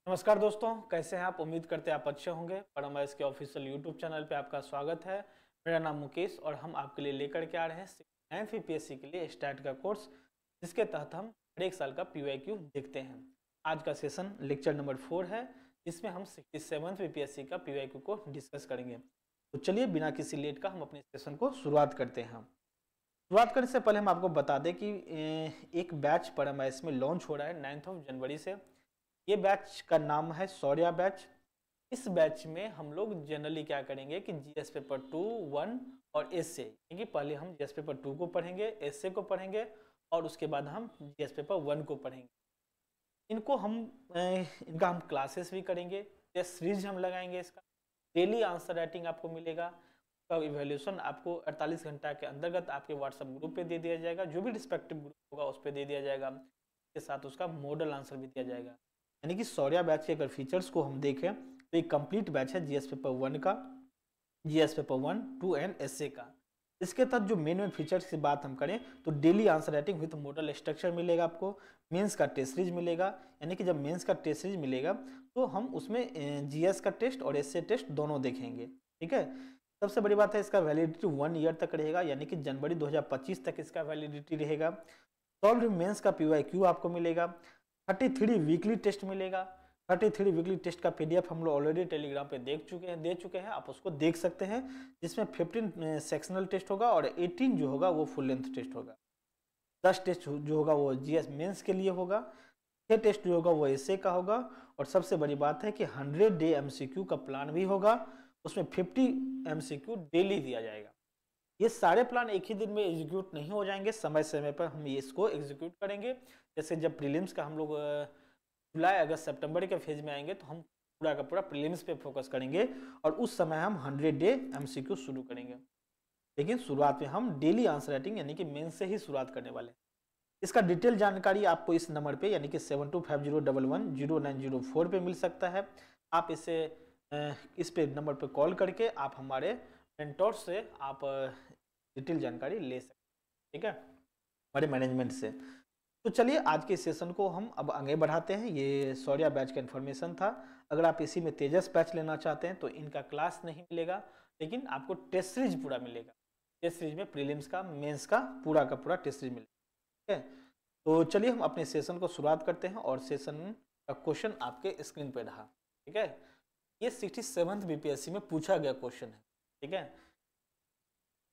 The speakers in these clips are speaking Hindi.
नमस्कार दोस्तों, कैसे हैं आप। उम्मीद करते हैं आप अच्छे होंगे। परमाइस के ऑफिशियल यूट्यूब चैनल पे आपका स्वागत है। मेरा नाम मुकेश और हम आपके लिए लेकर के आ रहे हैं 9th यूपीएससी के लिए स्टार्ट का कोर्स, जिसके तहत हम हर एक साल का पीवाईक्यू देखते हैं। आज का सेशन लेक्चर नंबर 4 है, जिसमें हम 67th यूपीएससी का पीवाईक्यू को डिस्कस करेंगे। तो चलिए बिना किसी लेट का हम अपने सेशन को शुरुआत करते हैं। शुरुआत करने से पहले हम आपको बता दें कि एक बैच परमाइस में लॉन्च हो रहा है 9 जनवरी से। ये बैच का नाम है शौर्या बैच। इस बैच में हम लोग जनरली क्या करेंगे कि जीएस पेपर 2, 1 और एसए, यानी कि पहले हम जीएस पेपर 2 को पढ़ेंगे, एसए को पढ़ेंगे और उसके बाद हम जीएस पेपर 1 को पढ़ेंगे। इनको हम इनका हम क्लासेस भी करेंगे, टेस्ट सीरीज हम लगाएंगे। इसका डेली आंसर राइटिंग आपको मिलेगा। का इवैल्यूएशन आपको 48 घंटा के अंतर्गत आपके व्हाट्सएप ग्रुप पे दे दिया जाएगा। जो भी रिस्पेक्टिव ग्रुप होगा उस पर दे दिया जाएगा। इसके साथ उसका मॉडल आंसर भी दिया जाएगा। यानी कि शौर्या बैच के अगर फीचर्स को हम देखें तो एक कंप्लीट बैच है जीएस पेपर 1 का, जीएस पेपर 1, 2 एंड एसए का। इसके तहत जो मेन फीचर्स की बात हम करें तो daily answer writing with model structure मिलेगा आपको। मेंस का टेस्ट सीरीज मिलेगा, यानी कि जब मेंस का टेस्ट सीरीज मिलेगा तो हम उसमें जीएस का टेस्ट और एसए टेस्ट दोनों देखेंगे। ठीक है। सबसे बड़ी बात है इसका वैलिडिटी 1 ईयर तक रहेगा, यानी कि जनवरी 2025 तक इसका वैलिडिटी रहेगा। सॉल्व मेंस का पीवाईक्यू आपको मिलेगा। 33 वीकली टेस्ट मिलेगा। 33 वीकली टेस्ट का पीडीएफ हम लोग ऑलरेडी टेलीग्राम पे दे चुके हैं, आप उसको देख सकते हैं। जिसमें 15 सेक्शनल टेस्ट होगा और 18 जो होगा वो फुल लेंथ टेस्ट होगा। 10 टेस्ट जो होगा वो जीएस मेंस के लिए होगा। 6 टेस्ट जो होगा वो एसए का होगा। और सबसे बड़ी बात है कि 100 डे एमसीक्यू का प्लान भी होगा। उसमें 50 एमसीक्यू डेली दिया जाएगा। ये सारे प्लान एक ही दिन में एग्जीक्यूट नहीं हो जाएंगे, समय समय पर हम इसको एग्जीक्यूट करेंगे। जैसे जब प्रीलिम्स का हम लोग जुलाई अगस्त सितंबर के फेज में आएंगे तो हम पूरा का पूरा प्रीलिम्स पे फोकस करेंगे और उस समय हम 100 डे एमसीक्यू शुरू करेंगे। लेकिन शुरुआत में हम डेली आंसर राइटिंग यानी कि मेन से ही शुरुआत करने वाले हैं। इसका डिटेल जानकारी आपको इस नंबर पे यानी कि 7250110904 पे मिल सकता है। आप इस पे नंबर पे कॉल करके आप हमारे मेंटोर से आप डिटेल जानकारी ले सकते हैं। ठीक है, हमारे मैनेजमेंट से। तो चलिए आज के सेशन को हम अब आगे बढ़ाते हैं। ये शौर्या बैच का इन्फॉर्मेशन था। अगर आप इसी में तेजस बैच लेना चाहते हैं तो इनका क्लास नहीं मिलेगा, लेकिन आपको टेस्ट सीरीज पूरा मिलेगा। टेस्ट सीरीज में प्रीलिम्स का, मेंस का पूरा टेस्ट सीरीज मिलेगा। ठीक है, तो चलिए हम अपने सेशन को शुरुआत करते हैं और सेशन का क्वेश्चन आपके स्क्रीन पे रहा। ठीक है, ये 67th बीपीएससी में पूछा गया क्वेश्चन है। ठीक है,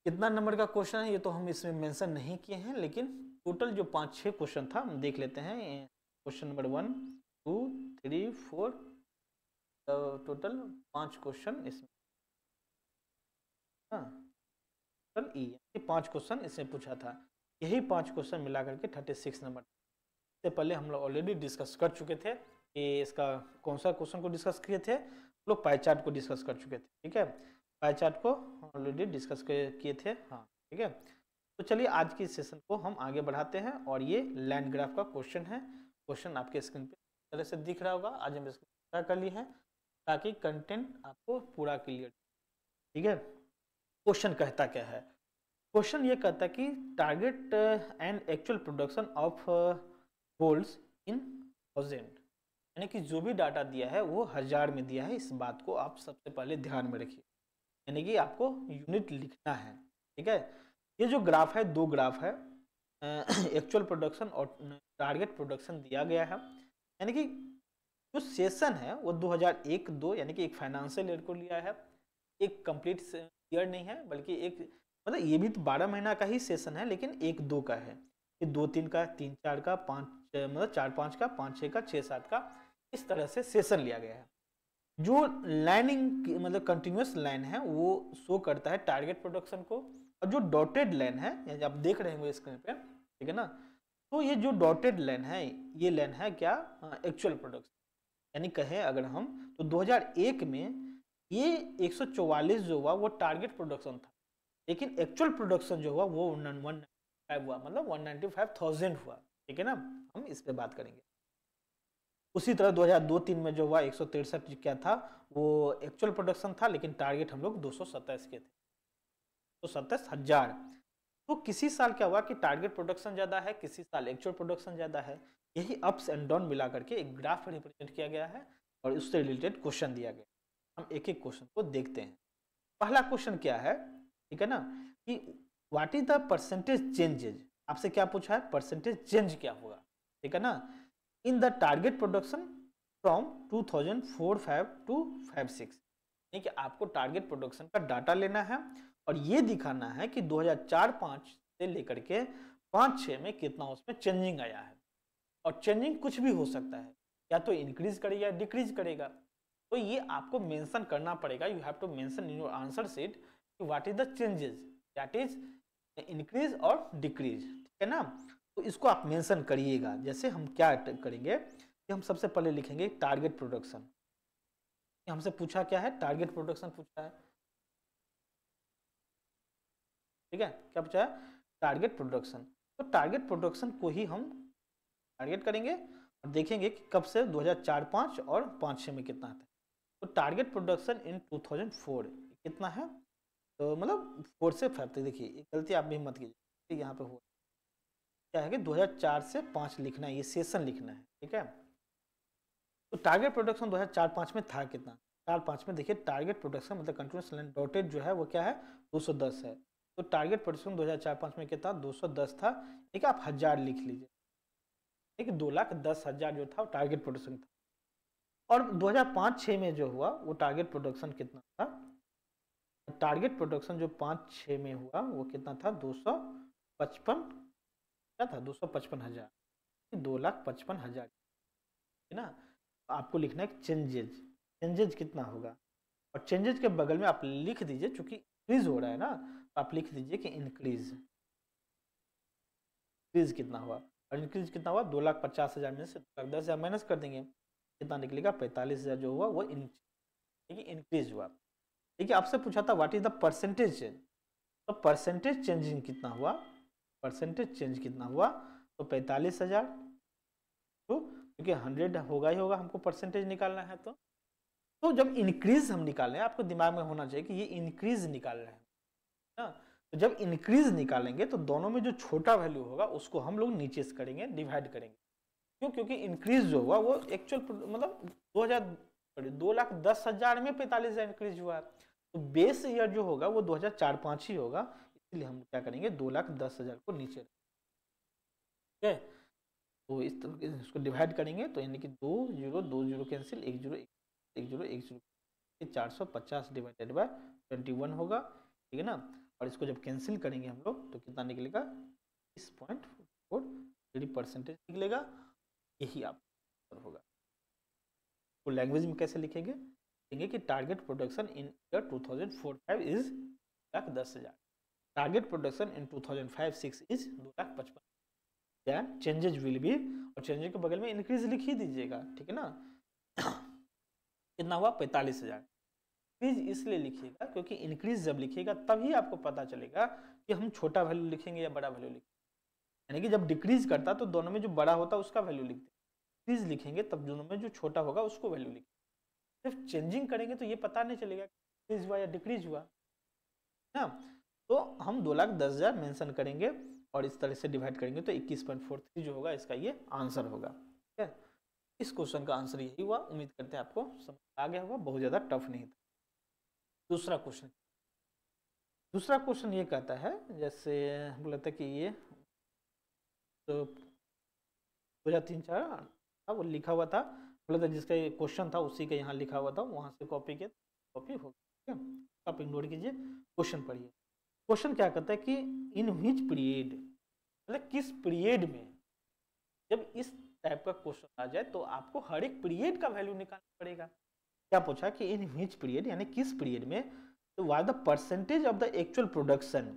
कितना नंबर का क्वेश्चन है ये तो हम इसमें मेंशन नहीं किए हैं, लेकिन टोटल जो 5-6 क्वेश्चन था हम देख लेते हैं। क्वेश्चन नंबर 1, 2, 3, 4, टोटल 5 क्वेश्चन इसमें। हाँ, टोटल ई 5 क्वेश्चन इसमें पूछा था। यही 5 क्वेश्चन मिला करके 36 नंबर। इससे पहले हम लोग ऑलरेडी डिस्कस कर चुके थे कि इसका कौन सा क्वेश्चन को डिस्कस किए थे। हम लोग पाई चार्ट को डिस्कस कर चुके थे। ठीक है, पाई चार्ट को ऑलरेडी डिस्कस किए थे। हाँ ठीक है, तो चलिए आज की सेशन को हम आगे बढ़ाते हैं और ये लैंड ग्राफ का क्वेश्चन है। क्वेश्चन आपके स्क्रीन पे इस तरह से दिख रहा होगा। आज हम इसको पूरा कर लिए हैं ताकि कंटेंट आपको पूरा क्लियर। ठीक है, क्वेश्चन कहता क्या है। क्वेश्चन ये कहता है कि target and actual production of golds in 1000, यानी कि जो भी डाटा दिया है वो 1000 में दिया है। इस बात को आप सबसे पहले ध्यान में रखिए, यानी कि आपको यूनिट लिखना है। ठीक है, ये जो ग्राफ है, 2 ग्राफ है, एक्चुअल प्रोडक्शन और टारगेट प्रोडक्शन दिया गया है। यानी कि जो सेशन है वो 2001-2 यानी कि एक फाइनेंशियल ईयर को लिया है। एक कंप्लीट ईयर नहीं है, बल्कि एक मतलब ये भी तो 12 महीना का ही सेशन है, लेकिन 1-2 का है। ये 2-3 का, 3-4 का, 5 मतलब 4-5 का, 5-6 का, 6-7 का, इस तरह से सेशन लिया गया है। जो लाइनिंग मतलब कंटिन्यूअस लाइन है वो शो करता है टारगेट प्रोडक्शन को, और जो डॉटेड लाइन है आप देख रहे होंगे स्क्रीन पे, ठीक है ना, तो ये जो डॉटेड लाइन है ये लाइन है क्या, एक्चुअल प्रोडक्शन। यानी कहें अगर हम तो 2001 में ये 144 जो हुआ वो टारगेट प्रोडक्शन था, लेकिन एक्चुअल प्रोडक्शन जो हुआ वो 195 हुआ, मतलब 195,000 हुआ। ठीक है ना, हम इस पे बात करेंगे। उसी तरह 2002-3 में जो हुआ 163 क्या था, वो एक्चुअल प्रोडक्शन था, लेकिन टारगेट हम लोग 227 के थे, 227,000। तो किसी साल क्या हुआ कि टारगेट प्रोडक्शन ज़्यादा है, किसी साल एक्चुअल प्रोडक्शन ज़्यादा है। यही अप्स एंड डाउन मिला करके एक ग्राफ में रिप्रेजेंट किया गया है और उससे रिलेटेड क्वेश्चन दिया गया। हम एक एक क्वेश्चन को देखते हैं। पहला क्वेश्चन क्या है, ठीक है ना, कि what is the percentage changes. आपसे क्या पूछा है, परसेंटेज चेंज क्या होगा, ठीक है ना, in the target production from 2004-5 to 5-6। कि आपको टारगेट प्रोडक्शन का डाटा लेना है और ये दिखाना है कि 2004-5 से लेकर के 5-6 में कितना उसमें चेंजिंग आया है। और चेंजिंग कुछ भी हो सकता है, या तो इंक्रीज करेगा या डिक्रीज करेगा। तो ये आपको मेंशन करना पड़ेगा। You have to mention in your answer sheet कि what is the changes, that is increase और डिक्रीज, ठीक है ना। तो इसको आप मेंशन करिएगा। जैसे हम क्या करेंगे कि हम सबसे पहले लिखेंगे टारगेट प्रोडक्शन। हमसे पूछा क्या है, टारगेट प्रोडक्शन पूछा है, ठीक है। क्या पूछा है, टारगेट प्रोडक्शन। तो टारगेट प्रोडक्शन को ही हम टारगेट करेंगे और देखेंगे कि कब से 2004-5 और 5-6 में कितना था। तो टारगेट प्रोडक्शन इन 2004 कितना है, तो मतलब 4 से 5 तक। देखिए गलती आप भी मत कीजिए, यहाँ पे हो क्या है कि 2004 से 5 लिखना है, ये सेशन लिखना है, ठीक है। तो टारगेट प्रोडक्शन 2004-5 में था कितना, 4-5 में देखिए टारगेट प्रोडक्शन मतलब कंटिन्यूअस लाइन डॉटेड जो है वो क्या है, 210 है। तो टारगेट प्रोडक्शन 2004-5 में कितना, 210 था, ठीक है। आप 1000 लिख लीजिए, ठीक है। 2,10,000 जो था वो टारगेट प्रोडक्शन था। और 2005-6 में जो हुआ वो टारगेट प्रोडक्शन कितना था, टारगेट प्रोडक्शन जो 5-6 में हुआ वो कितना था, 255, क्या था, 255,000, 2,55,000, है ना। आपको लिखना है चेंजेज, चेंजेज कितना होगा। और चेंजेज के बगल में आप लिख दीजिए, चूंकि इंक्रीज हो रहा है ना, तो आप लिख दीजिए कि इंक्रीज, इंक्रीज कितना हुआ। और इंक्रीज कितना हुआ, 2,50,000 में से 2,10,000 माइनस कर देंगे, कितना निकलेगा, 45,000 जो हुआ वो इंक्रीज हुआ। ठीक है। आपसे पूछा था what is the percentage change, तो परसेंटेज चेंजिंग कितना हुआ, परसेंटेज चेंज कितना हुआ, तो 45,000, तो क्योंकि 100 होगा ही होगा, हमको परसेंटेज निकालना है। तो जब इंक्रीज हम निकाल रहे हैं, आपको दिमाग में होना चाहिए कि ये इंक्रीज निकाल रहे हैं ना। तो जब इंक्रीज निकालेंगे तो दोनों में जो छोटा वैल्यू होगा उसको हम लोग नीचे से करेंगे, डिवाइड करेंगे। क्यों, क्योंकि इंक्रीज जो हुआ वो एक्चुअल मतलब 2,10,000 में 45,000 इंक्रीज हुआ है। तो बेस ईयर जो होगा वो 2004-5 ही होगा, इसलिए हम क्या करेंगे, 2,10,000 को नीचे, ठीक है। तो इस तरह से इसको डिवाइड करेंगे, तो यानी कि 2 0 कैंसिल, 1 0 1 0 1 0, 450 डिवाइडेड बाय 21 होगा, ठीक है ना। और इसको जब कैंसिल करेंगे हम लोग तो कितना निकलेगा, 30.43% निकलेगा। यही आप होगा। तो लैंग्वेज में कैसे लिखेंगे, लिखेंगे कि target production in year 2004-5 is 2,10,000, target production in 2005-6 is 2,55,000, changes will be, और चेंजेज के बगल में इंक्रीज लिख ही दीजिएगा, ठीक है ना। कितना हुआ, 45,000। इंक्रीज इसलिए लिखिएगा क्योंकि इंक्रीज जब लिखिएगा तभी आपको पता चलेगा कि हम छोटा वैल्यू लिखेंगे या बड़ा वैल्यू लिखेंगे। यानी कि जब डिक्रीज करता तो दोनों में जो बड़ा होता उसका वैल्यू लिखते, इंक्रीज लिखेंगे तब दोनों में जो छोटा होगा उसको वैल्यू लिखेंगे। सिर्फ चेंजिंग करेंगे तो ये पता नहीं चलेगा इंक्रीज हुआ या डिक्रीज हुआ ना। तो हम 2,10,000 मेंशन करेंगे और इस तरह से डिवाइड करेंगे तो 21.43 जो होगा इसका ये आंसर होगा, ठीक है। इस क्वेश्चन का आंसर यही हुआ। उम्मीद करते हैं आपको समझ आ गया होगा, बहुत ज्यादा टफ नहीं था। दूसरा क्वेश्चन, दूसरा क्वेश्चन ये कहता है, जैसे हम बोलते हैं कि ये तो 2003-4 था वो लिखा हुआ था, बोला था जिसका ये क्वेश्चन था उसी का यहाँ लिखा हुआ था, वहां से कॉपी के कॉपी हो गया, ठीक है। आप इग्नोर कीजिए, क्वेश्चन पढ़िए। क्वेश्चन क्या कहता है कि इन व्हिच पीरियड, मतलब किस पीरियड में, जब इस टाइप का क्वेश्चन आ जाए तो आपको हर एक पीरियड का वैल्यू निकालना पड़ेगा। क्या पूछा कि इन व्हिच पीरियड, यानी किस पीरियड में, तो what the percentage of the actual production,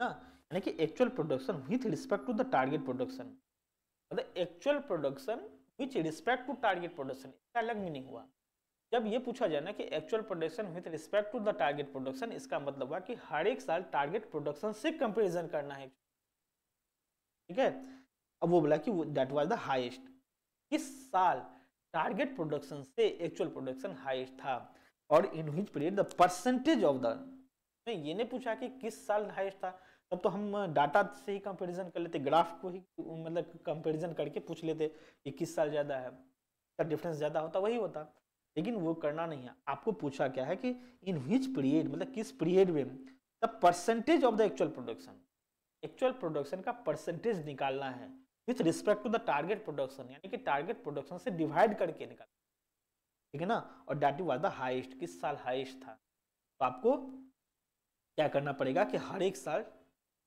यानी कि actual production with respect to the target production, मतलब actual production with respect to target production, इसका अलग मीनिंग हुआ। जब ये पूछा जाए ना कि actual production with respect to the target production, इसका मतलब हुआ कि हर एक साल टारगेट प्रोडक्शन से कंपैरिजन करना है, ठीक है। अब वो बोला कि दैट वाज द हाईएस्ट, किस साल टारगेट प्रोडक्शन से एक्चुअल प्रोडक्शन हाईएस्ट था, और in which period the percentage of the, ये नहीं पूछा कि किस साल हाईएस्ट था, तब तो हम डाटा से ही कंपैरिजन कर लेते, ग्राफ को ही मतलब कंपैरिजन करके पूछ लेते कि किस साल ज़्यादा है, का डिफरेंस ज़्यादा होता वही होता। लेकिन वो करना नहीं है, आपको पूछा क्या है कि इन विच पीरियड, मतलब किस पीरियड में the percentage of the actual production का परसेंटेज निकालना है with respect to the target production, यानी कि टारगेट प्रोडक्शन से डिवाइड करके निकालना, ठीक है ना। और दैट वाज द हाईएस्ट, किस साल हाईएस्ट था। तो आपको क्या करना पड़ेगा कि हर एक साल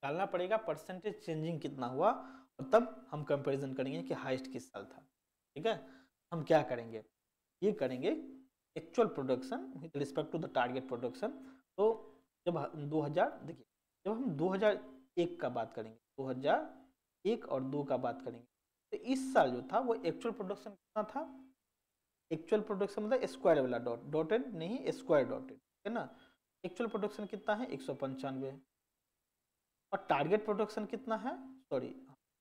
डालना पड़ेगा परसेंटेज चेंजिंग कितना हुआ, और तब हम कंपैरिजन करेंगे कि हाईएस्ट किस साल था, ठीक है। हम क्या करेंगे, ये करेंगे actual production with respect to the target production. तो जब 2000 देखिए, जब हम 2001 का बात करेंगे, 2001 और 2 का बात करेंगे, तो इस साल जो था वो एक्चुअल प्रोडक्शन कितना था, एक्चुअल प्रोडक्शन मतलब स्क्वायर वाला डॉट, डॉटेड नहीं स्क्वायर डॉटेड, है ना। एक्चुअल प्रोडक्शन कितना है 195, और टारगेट प्रोडक्शन कितना है, sorry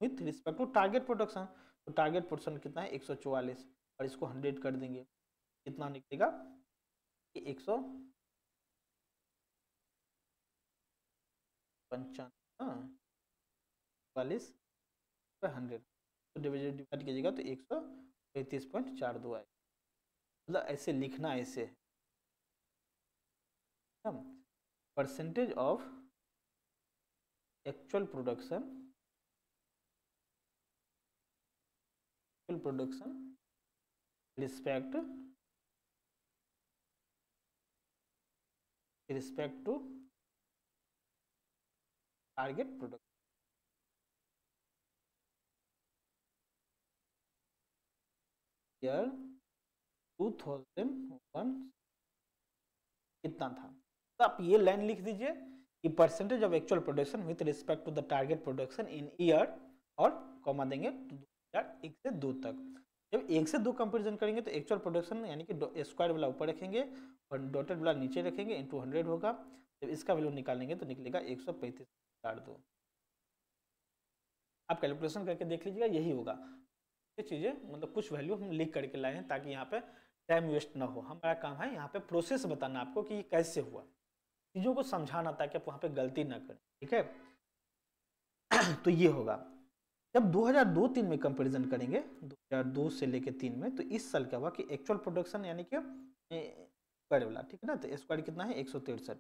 with respect to target production, तो टारगेट प्रोडक्शन कितना है 144, और इसको 100 कर देंगे, कितना निकलेगा कि 155, हाँ 40 पर 100, तो डिवाइड कीजिएगा तो 135.42 आए, मतलब ऐसे लिखना, ऐसे percentage of actual production respect to target product, year 2001 कितना था। तो आप ये लाइन लिख दीजिए कि percentage of actual production with respect to the target production in year, और कॉमा देंगे 2001 से 2 तक। जब 1 से 2 कंपेरिजन करेंगे तो एक्चुअल प्रोडक्शन यानी कि स्क्वायर वाला ऊपर रखेंगे और डॉटेड वाला नीचे रखेंगे, इंटू 100 होगा। जब इसका वैल्यू निकालेंगे तो निकलेगा 135.42। आप कैलकुलेशन करके देख लीजिएगा, यही होगा। ये चीज़ें मतलब कुछ वैल्यू हम लिख करके लाए हैं ताकि यहाँ पे टाइम वेस्ट ना हो। हमारा काम है यहाँ पे प्रोसेस बताना आपको कि ये कैसे हुआ, चीज़ों को समझाना ताकि आप वहाँ पे गलती ना करें, ठीक है। तो ये होगा। जब 2002-3 में कंपैरिजन करेंगे, 2002 से लेके 3 में, तो इस साल क्या हुआ कि एक्चुअल प्रोडक्शन यानी कि स्क्वायर वाला, ठीक है ना, तो स्क्वायर कितना है 163,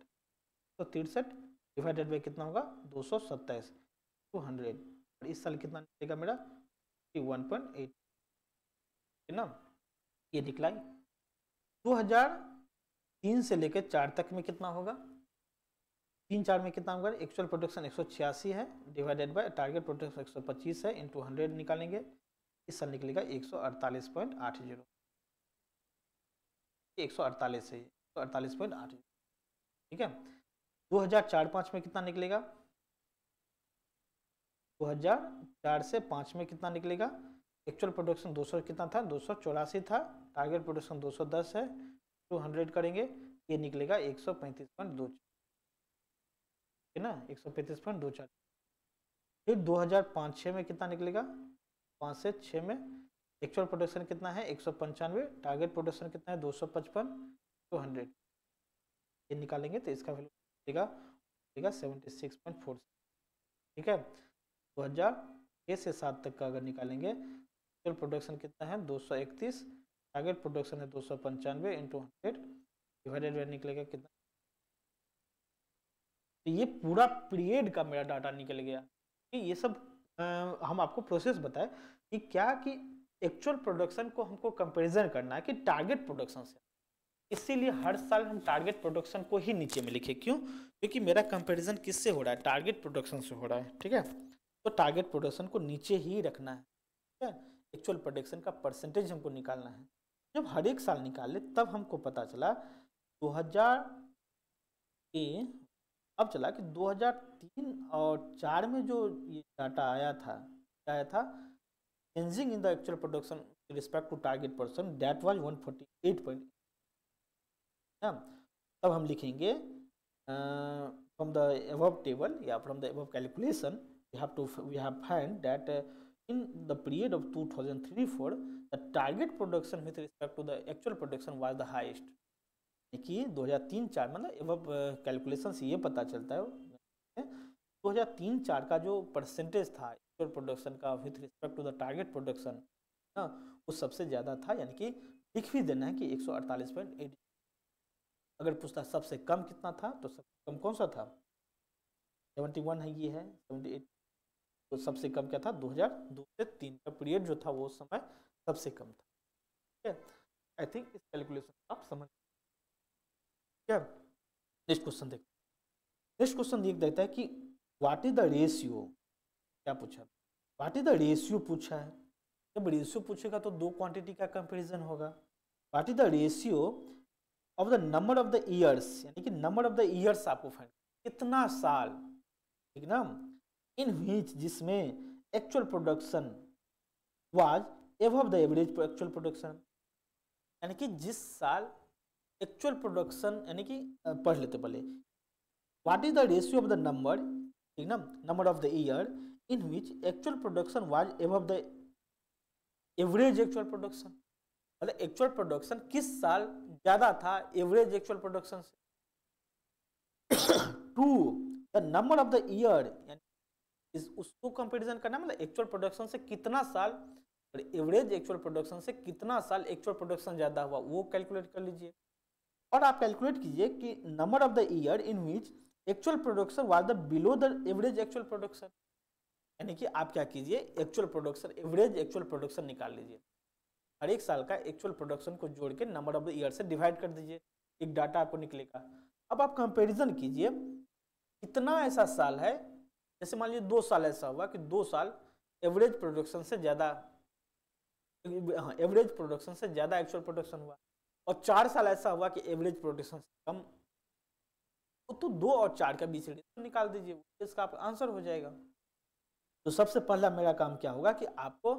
तो 63 डिवाइडेड बाई कितना होगा 227, 200, और इस साल कितना निकलेगा मेरा 1.8, है ना, ये निकला। 2003 से लेकर 4 तक में कितना होगा, 3-4 में कितना होगा, एक्चुअल प्रोडक्शन 186 है डिवाइडेड बाय टारगेट प्रोडक्शन 125 है, इंटू 100 निकालेंगे, इस साल निकलेगा 148.80, 148 है 148.80, ठीक है। 2004-5 में कितना निकलेगा, 2004 से 5 में कितना निकलेगा, एक्चुअल प्रोडक्शन 200 कितना था 284 था, टारगेट प्रोडक्शन 210 है, 200 करेंगे, ये निकलेगा 135.24, है ना, 135.24। फिर 2005-6 में कितना निकलेगा, 5 से 6 में एक्चुअल प्रोडक्शन कितना है 195, टारगेट प्रोडक्शन कितना है 255, 200, ये निकालेंगे तो इसका वैल्यू निकलेगा 76.4, ठीक है। 2006 से 7 तक का अगर निकालेंगे, एक्चुअल प्रोडक्शन कितना है 231, टारगेट प्रोडक्शन है 295 इंटू 100 डिवाइडेड बाय निकलेगा कितना। तो ये पूरा पीरियड का मेरा डाटा निकल गया कि ये सब हम आपको प्रोसेस बताए कि क्या कि एक्चुअल प्रोडक्शन को हमको कंपैरिजन करना है कि टारगेट प्रोडक्शन से, इसीलिए हर साल हम टारगेट प्रोडक्शन को ही नीचे में लिखे, क्यों, क्योंकि मेरा कंपैरिजन किससे हो रहा है, टारगेट प्रोडक्शन से हो रहा है, ठीक है। तो टारगेट प्रोडक्शन को नीचे ही रखना है, ठीक है। एक्चुअल प्रोडक्शन का परसेंटेज हमको निकालना है। जब हर एक साल निकाले तब हमको पता चला 2000 के, अब चला कि 2003 और 4 में जो ये डाटा आया था, क्या आया था, changing in the actual production respect to target person that was 148. तब हम लिखेंगे फ्रॉम द अबव टेबल या from the above calculation we have find that in the period of 2003-4 the target production with respect to the actual production was the highest। देखिए 2003-4 मतलब अब कैलकुलेशन से ये पता चलता है 2003-4 का जो परसेंटेज था एक्चुअल प्रोडक्शन का with respect to the target production ना, वो सबसे ज़्यादा था, यानी कि लिख भी देना है कि 148.8। अगर पूछता सबसे कम कितना था तो सबसे कम कौन सा था, 71 है, ये है 78। तो सबसे कम क्या था, 2002 से 3 का पीरियड जो था वो समय सबसे कम था। ठीक है, आई थिंक इस कैलकुलेशन आप समझ। क्या नेक्स्ट क्वेश्चन देखते हैं। नेक्स्ट क्वेश्चन ये देखता है कि व्हाट इज द रेशियो, क्या पूछा, व्हाट इज द रेशियो पूछा है। जब रेशियो पूछेगा तो दो क्वांटिटी का कंपैरिजन होगा। What is the ratio of the number of the years, यानी कि नंबर ऑफ द ईयर्स आपको फाइंड, कितना साल, ठीक ना, इन व्हिच जिसमें actual production was above the average actual production, यानी कि जिस साल एक्चुअल प्रोडक्शन, यानी कि पढ़ लेते पहले, what is the ratio of the number, ठीक ना, number of the year in which actual production was above the average actual production, मतलब एक्चुअल प्रोडक्शन किस साल ज्यादा था एवरेज एक्चुअल प्रोडक्शन से। To the number of the year, यानी उसको कंपैरिजन करना, मतलब एक्चुअल प्रोडक्शन से कितना साल और एवरेज एक्चुअल प्रोडक्शन से कितना साल एक्चुअल प्रोडक्शन ज्यादा हुआ, वो कैलकुलेट कर लीजिए। और आप कैलकुलेट कीजिए कि number of the year in which actual production was the below the average actual production, यानी कि आप क्या कीजिए, actual production average actual production निकाल लीजिए, हर एक साल का एक्चुअल प्रोडक्शन को जोड़ के नंबर ऑफ द ईयर से डिवाइड कर दीजिए, एक डाटा आपको निकलेगा। अब आप कंपैरिजन कीजिए, कितना ऐसा साल है, जैसे मान लीजिए 2 साल ऐसा हुआ कि 2 साल एवरेज प्रोडक्शन से ज्यादा, हाँ एवरेज प्रोडक्शन से ज्यादा एक्चुअल प्रोडक्शन हुआ, और 4 साल ऐसा हुआ कि एवरेज प्रोडक्शन से कम, तो 2 और 4 का बीच रेशियो निकाल दीजिए, इसका आपका आंसर हो जाएगा। तो सबसे पहला मेरा काम क्या होगा कि आपको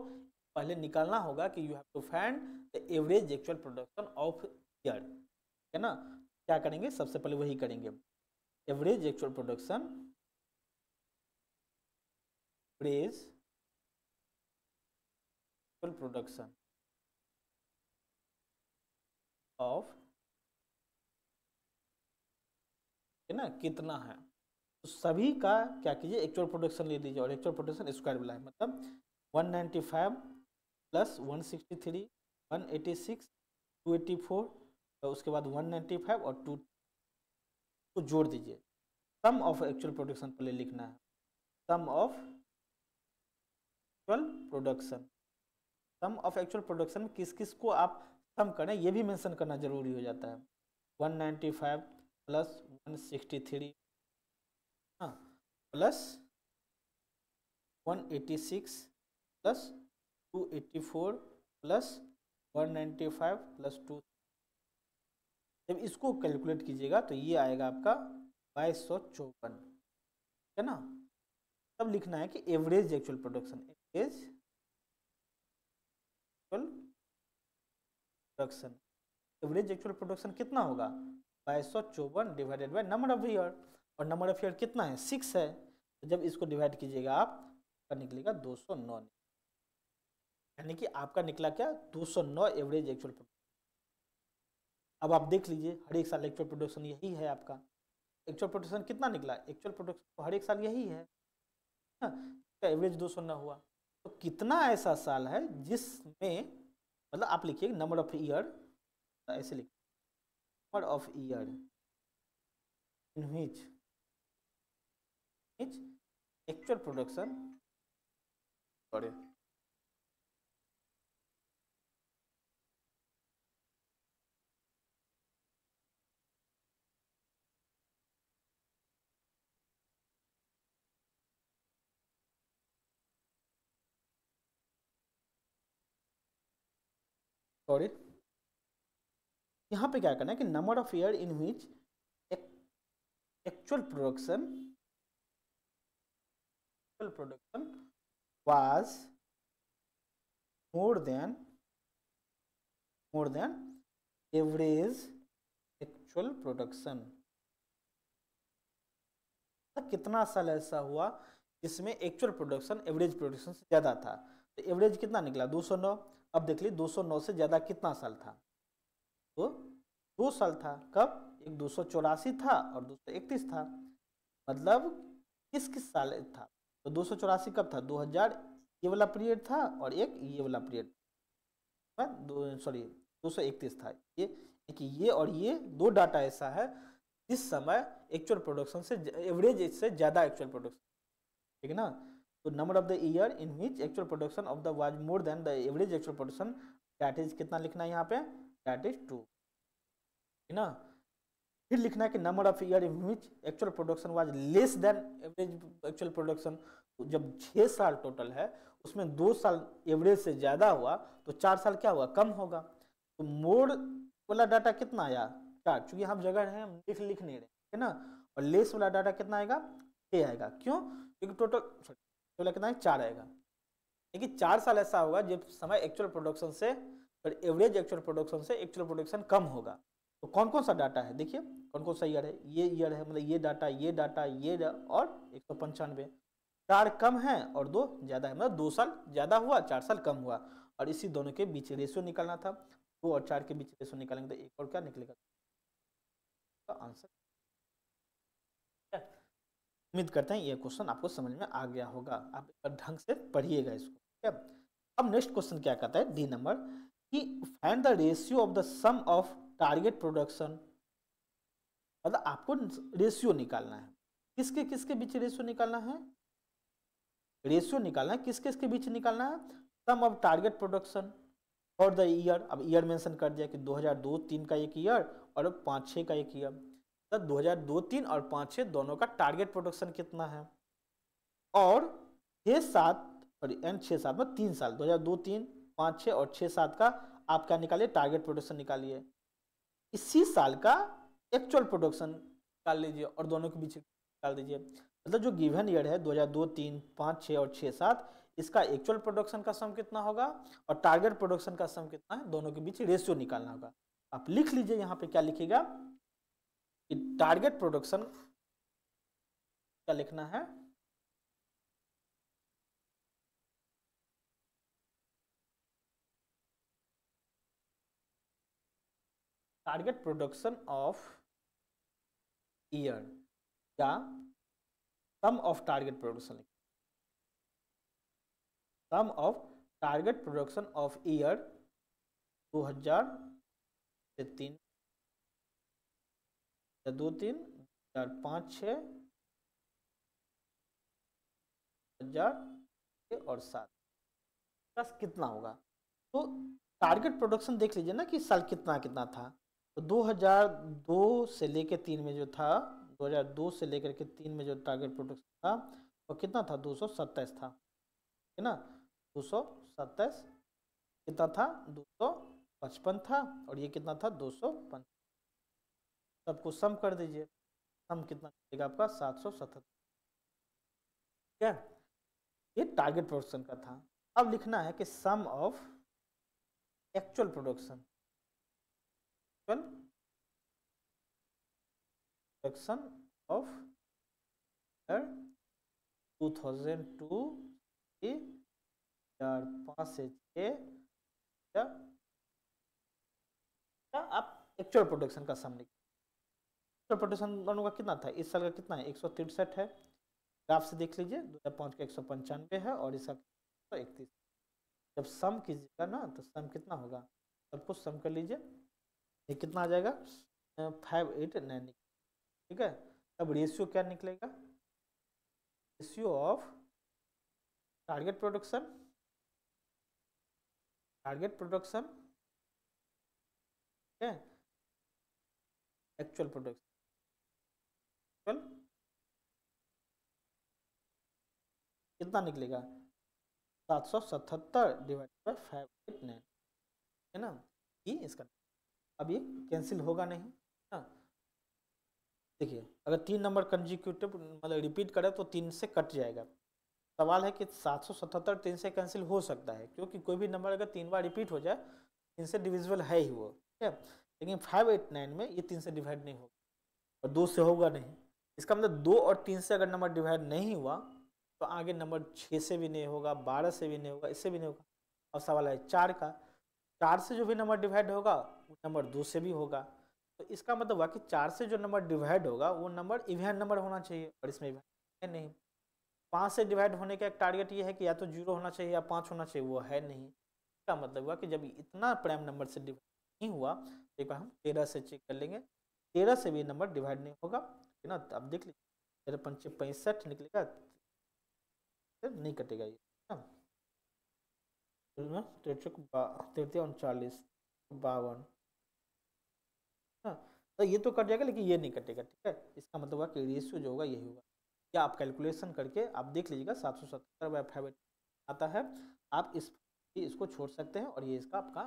पहले निकालना होगा कि you have to find the average actual production of year, है ना। क्या करेंगे, सबसे पहले वही करेंगे, average actual production, average actual production of, है ना, कितना है, तो सभी का क्या कीजिए, एक्चुअल प्रोडक्शन ले लीजिए और एक्चुअल प्रोडक्शन स्क्वायर बनाए, मतलब 195 प्लस 163 186 284, और उसके बाद 195 और 2 को जोड़ दीजिए। सम ऑफ एक्चुअल प्रोडक्शन पहले लिखना है, sum of actual production, sum of actual production किस किस को आप सम करें ये भी मेंशन करना जरूरी हो जाता है। 195 प्लस 163, हाँ, प्लस 186 प्लस 284 प्लस 195 प्लस 2, जब इसको कैलकुलेट कीजिएगा तो ये आएगा आपका 2254, है ना। तब लिखना है कि average actual production, average actual production, average actual production कितना होगा, 2254 divided by number of year, और नंबर ऑफ ईयर कितना है, 6 है, तो जब इसको डिवाइड कीजिएगा आप का निकलेगा 209, यानी कि आपका निकला क्या, 209 एवरेज एक्चुअल प्रोडक्शन। अब आप देख लीजिए हर एक साल एक्चुअल प्रोडक्शन यही है आपका, एक्चुअल प्रोडक्शन कितना निकला, एक्चुअल प्रोडक्शन तो हर एक साल यही है ना, एवरेज 209 हुआ, तो कितना ऐसा साल है जिसमें, मतलब आप लिखिए नंबर ऑफ ईयर, ऐसे लिखिए number of year in which actual production, sorry, sorry, यहाँ पे क्या करना है कि number of year in which actual production was more than average actual production, कितना साल ऐसा हुआ जिसमें एक्चुअल प्रोडक्शन एवरेज प्रोडक्शन से ज्यादा था, तो एवरेज कितना निकला 209। अब देख लीजिए 209 से ज्यादा कितना साल था, तो 2 साल था, कब, एक 284 था और दूसरा 31 था, मतलब किस किस साल था? तो 284 कब था? 2000 ये वाला पीरियड था और एक ये वाला पीरियड, सॉरी 231 था ये। कि ये और ये दो डाटा ऐसा है जिस समय एक्चुअल प्रोडक्शन से एवरेज से ज़्यादा एक्चुअल प्रोडक्शन, ठीक है ना। तो number of the year in which actual production of the was more than the average actual production, that is कितना लिखना है यहाँ पे? दैट इज 2, है ना। फिर लिखना है कि number of year in which actual production was less than average actual production. तो जब 6 साल टोटल है उसमें 2 साल एवरेज से ज़्यादा हुआ तो 4 साल क्या हुआ? कम होगा। तो मोड वाला डाटा कितना आया? 4, चूंकि हम जगह है हम लिख नहीं रहे, है ना। और लेस वाला डाटा कितना आएगा? 6 आएगा। क्यों? क्योंकि टोटल कितना है? 4 आएगा। लेकिन 4 साल ऐसा होगा जब समय एक्चुअल प्रोडक्शन से एवरेज एक्चुअल प्रोडक्शन से एक्चुअल प्रोडक्शन कम होगा। तो कौन कौन सा डाटा है देखिए, कौन कौन सा ईयर है? ये ईयर है, मतलब ये डाटा और 195। 4 कम है और 2 ज़्यादा है, मतलब 2 साल ज़्यादा हुआ 4 साल कम हुआ। और इसी दोनों के बीच रेशियो निकालना था। 2 और 4 के बीच रेशियो निकालेंगे तो एक और क्या निकलेगा? तो आंसर। उम्मीद करते हैं ये क्वेश्चन आपको समझ में आ गया होगा, आप ढंग से पढ़िएगा इसको, ठीक है। अब नेक्स्ट क्वेश्चन क्या कहता है, डी नंबर, कि find the ratio of the sum of target production. मतलब आपको रेशियो निकालना है, किसके किसके बीच रेशियो निकालना है? रेशियो निकालना है किस किस के बीच निकालना है? सम ऑफ टारगेट प्रोडक्शन और द ईयर। अब ईयर मेंशन कर दिया कि 2002-03 का एक ईयर और 5-6 का एक ईयर। तो 2002-03 और 5-6 दोनों का टारगेट प्रोडक्शन कितना है? और 6-7 सॉरी एंड 6-7 में 3 साल 2002-03, 5-6 और 6-7 का आप क्या निकालिए? टारगेट प्रोडक्शन निकालिए। इसी साल का एक्चुअल प्रोडक्शन निकाल लीजिए और दोनों के बीच निकाल दीजिए। मतलब जो गिवन ईयर है 2002-03, 5-6 और 6-7, इसका एक्चुअल प्रोडक्शन का सम कितना होगा और टारगेट प्रोडक्शन का सम कितना है, दोनों के बीच रेशियो निकालना होगा। आप लिख लीजिए यहाँ पे क्या लिखिएगा कि टारगेट प्रोडक्शन क्या लिखना है? टारगेट प्रोडक्शन ऑफ ईयर या sum of target production, sum of target production of year 2000 से 3 या 2-3 2005-6 1000 और 7 का कितना होगा? तो टारगेट प्रोडक्शन देख लीजिए ना कि साल कितना कितना था। तो 2002 से लेकर 3 में जो था, 2002 से लेकर के 3 में जो टारगेट प्रोडक्शन था वो कितना था? 227 था, है ना। 227 कितना था? 255 था। और ये कितना था? 255। सबको सम कर दीजिए, सम कितना मिलेगा आपका? 777, ठीक है। ये टारगेट प्रोडक्शन का था। अब लिखना है कि sum of actual production, production of 2002 से 2005 से 6 या आप एक्चुअल प्रोडक्शन का सम लिखिए। एक्चुअल प्रोडक्शन दोनों का कितना था? इस साल का कितना है? 163 है। ग्राफ से देख लीजिए 2005 का 195 है और इसका 131। जब सम कीजिएगा ना तो सम कितना होगा? सब कुछ सम कर लीजिए, ये कितना आ जाएगा? 589, ठीक है। अब रेशियो क्या निकलेगा? रेशियो ऑफ टारगेट प्रोडक्शन, ठीक है, एक्चुअल प्रोडक्शन, कितना निकलेगा? 777 डिवाइड बाय 589, है ना। ये इसका, अब ये कैंसिल होगा नहीं ना। देखिए अगर 3 नंबर कंजिक्यूटिव मतलब रिपीट करें तो 3 से कट जाएगा। सवाल है कि 777 3 से कैंसिल हो सकता है, क्योंकि कोई भी नंबर अगर 3 बार रिपीट हो जाए 3 से डिविजिबल है ही वो, ठीक है। लेकिन 589 में ये 3 से डिवाइड नहीं होगा और 2 से होगा नहीं। इसका मतलब 2 और 3 से अगर नंबर डिवाइड नहीं हुआ तो आगे नंबर 6 से भी नहीं होगा, 12 से भी नहीं होगा, इससे भी नहीं होगा। और सवाल है 4 का, 4 से जो भी नंबर डिवाइड होगा वो नंबर 2 से भी होगा। तो इसका मतलब हुआ कि 4 से जो नंबर डिवाइड होगा वो नंबर इवन नंबर होना चाहिए और इसमें इवन है नहीं। 5 से डिवाइड होने का एक टारगेट ये है कि या तो 0 होना चाहिए या 5 होना चाहिए, वो है नहीं। इसका मतलब हुआ कि जब इतना प्राइम नंबर से डिवाइड नहीं हुआ, तो एक बार हम 13 से चेक कर लेंगे। 13 से भी नंबर डिवाइड नहीं होगा, है ना। तो अब देख लीजिए 13 पंचे 65 निकलेगा, फिर नहीं कटेगा ये, है ना। 13 39 52, हाँ। तो ये तो कट जाएगा, लेकिन ये नहीं कटेगा, ठीक है। इसका मतलब हुआ कि रेशियो जो होगा यही होगा। या आप कैलकुलेशन करके आप देख लीजिएगा, 777/5 आता है। आप इसको छोड़ सकते हैं, और ये इसका आपका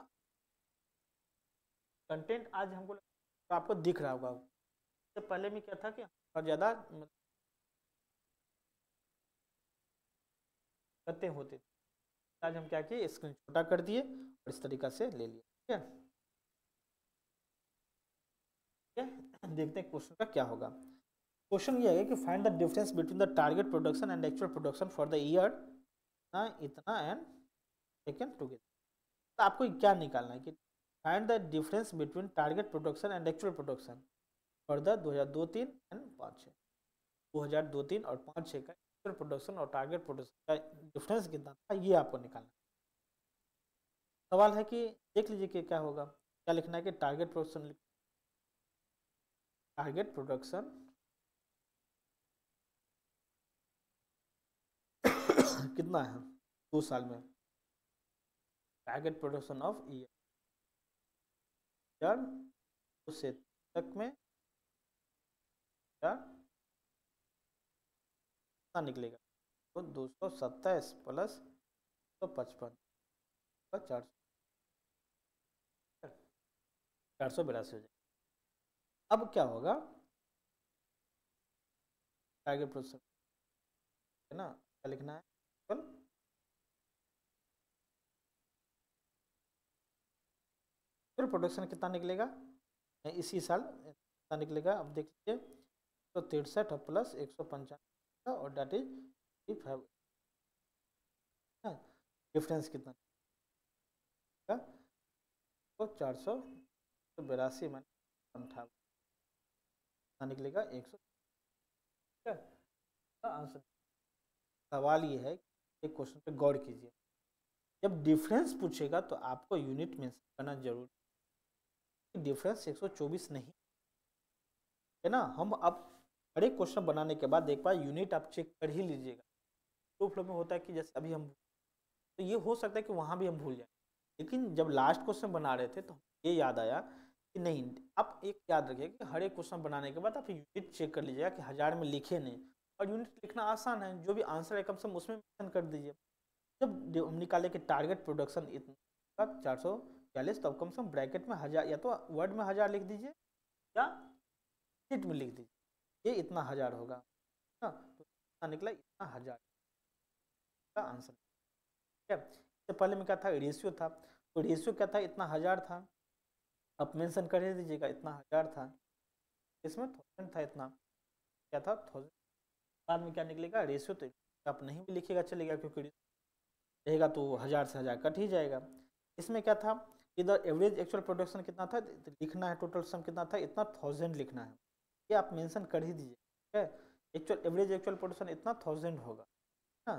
कंटेंट आज हमको तो आपको दिख रहा होगा। इससे पहले में क्या था कि बहुत ज़्यादा करते होते थे। आज हम क्या किए, स्क्रीन छोटा कर दिए और इस तरीका से ले लिए, ठीक है। ठीक है, देखते हैं क्वेश्चन का क्या होगा। क्वेश्चन ये है कि find the difference between the target production and actual production for the year ना इतना एंड टेकन टुगेदर। तो आपको क्या निकालना है कि find the difference between target production and actual production for the 2002-03 and 5-6, 2002-03 और 5-6 का एक्चुअल प्रोडक्शन और टारगेट प्रोडक्शन का डिफरेंस कितना था, ये आपको निकालना है। सवाल है कि देख लीजिए कि क्या होगा। क्या लिखना है कि टारगेट प्रोडक्शन कितना है 2 साल में, टारगेट प्रोडक्शन ऑफ ईयर से तक में कितना निकलेगा। तो 227 प्लस 155 का 482 हो जाएगा। अब क्या होगा, टारगेट प्रोडक्शन है ना, क्या लिखना है, प्रोडक्शन कितना निकलेगा इसी साल कितना निकलेगा। अब देख लीजिए 163 प्लस 195 और डेट इज 5, डिफरेंस कितना निकलेगा, तो 482 माइनस 58 कितना निकलेगा 100, ठीक है। आंसर सवाल ये है कि एक क्वेश्चन पे गौर कीजिए। जब डिफरेंस पूछेगा तो आपको यूनिट मेंशन करना जरूरी है। डिफरेंस 124 नहीं है ना। हम अब हर एक क्वेश्चन बनाने के बाद एक बार यूनिट आप चेक कर ही लीजिएगा। टू फ्लो में होता है कि जैसे अभी हम, तो ये हो सकता है कि वहाँ भी हम भूल जाए, लेकिन जब लास्ट क्वेश्चन बना रहे थे तो ये याद आया कि नहीं। आप एक याद रखिए कि हर एक क्वेश्चन बनाने के बाद आप यूनिट चेक कर लीजिएगा कि 1000 में लिखे नहीं, और यूनिट लिखना आसान है, जो भी आंसर है कम से कम उसमें मेंशन कर दीजिए। जब हम निकाले कि टारगेट प्रोडक्शन इतना 442, तो कम से कम ब्रैकेट में 1000, या तो वर्ड में 1000 लिख दीजिए या शीट में लिख दीजिए, ये इतना 1000 होगा ना। तो इतना निकला, इतना 1000 का आंसर, ठीक है। इससे पहले में क्या था, रेशियो था, तो रेशियो क्या था, इतना 1000 था। आप मेंशन कर दीजिएगा इतना 1000 था, इसमें 1000 था, इतना क्या था 1000। बाद में क्या निकलेगा रेशियो, तो आप नहीं भी लिखिएगा चलेगा, क्योंकि रहेगा तो 1000 से 1000 कट ही जाएगा। इसमें क्या था, इधर एवरेज एक्चुअल प्रोडक्शन कितना था लिखना है, टोटल सम कितना था, इतना 1000 लिखना है, ये आप मेंशन कर ही दीजिए, ठीक है। एवरेज एक्चुअल प्रोडक्शन इतना 1000 होगा ना।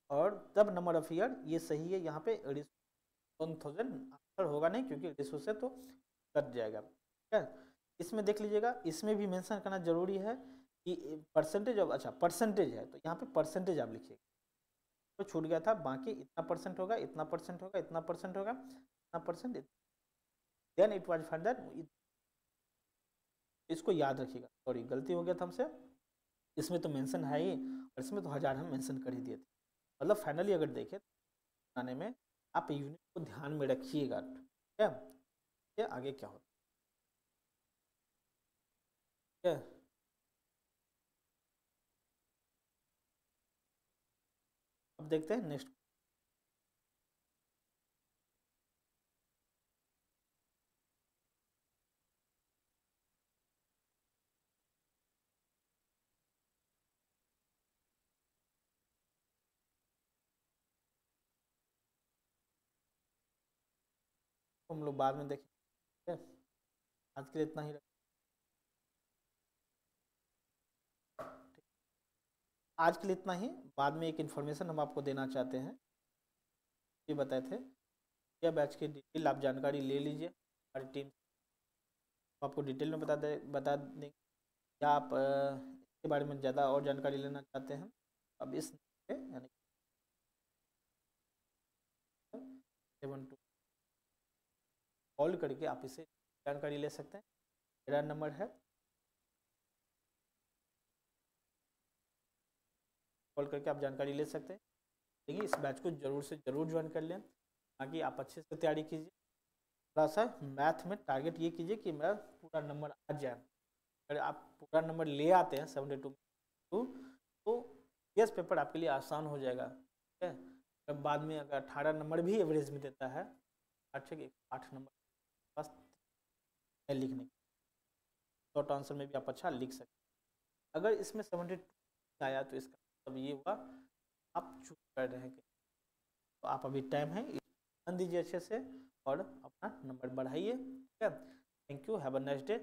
और तब नंबर ऑफ ईयर ये सही है, यहाँ पे 1000 आंसर होगा नहीं, क्योंकि रेशो से तो कट जाएगा, ठीक है। इसमें देख लीजिएगा, इसमें भी मेंशन करना जरूरी है कि परसेंटेज ऑफ, अच्छा परसेंटेज है तो यहाँ पे परसेंटेज आप लिखिएगा, तो छूट गया था, बाकी इतना परसेंट होगा, इतना परसेंट होगा, इतना परसेंट होगा, इतना percent, then it was find that. इसको याद रखिएगा, सॉरी गलती हो गया था हमसे, इसमें तो मेंशन है ही, और इसमें तो 1000 हम मेंशन कर ही दिए थे। मतलब फाइनली अगर देखें बनाने में आप यूनिट को ध्यान में रखिएगा, ठीक है। ये आगे क्या होता है, अब देखते हैं नेक्स्ट। हम लोग बाद में देखेंगे, आज के लिए इतना ही आज के लिए इतना ही। बाद में एक इन्फॉर्मेशन हम आपको देना चाहते हैं, ये बताए थे, यह बैच की डिटेल आप जानकारी ले लीजिए, हमारी टीम आपको डिटेल में बता देंगे। या आप इसके बारे में ज़्यादा और जानकारी लेना चाहते हैं, अब इस यानी 72 कॉल करके आप इसे जानकारी ले सकते हैं। मेरा नंबर है, कॉल करके आप जानकारी ले सकते हैं। देखिए इस बैच को ज़रूर से ज़रूर ज्वाइन कर लें, ताकि आप अच्छे से तैयारी कीजिए। थोड़ा सा मैथ में टारगेट ये कीजिए कि मेरा पूरा नंबर आ जाए। अगर आप पूरा नंबर ले आते हैं 72 तो यस पेपर आपके लिए आसान हो जाएगा, ठीक है। अब बाद में अगर 18 नंबर भी एवरेज में देता है, 8 नंबर बस लिखने शॉर्ट आंसर में भी आप अच्छा लिख सकते हैं। अगर इसमें 72 आया तो इसका मतलब ये हुआ आप चूक कर रहे हैं। तो आप अभी टाइम है, ध्यान दीजिए अच्छे से और अपना नंबर बढ़ाइए, ठीक है। Thank you, have a nice day.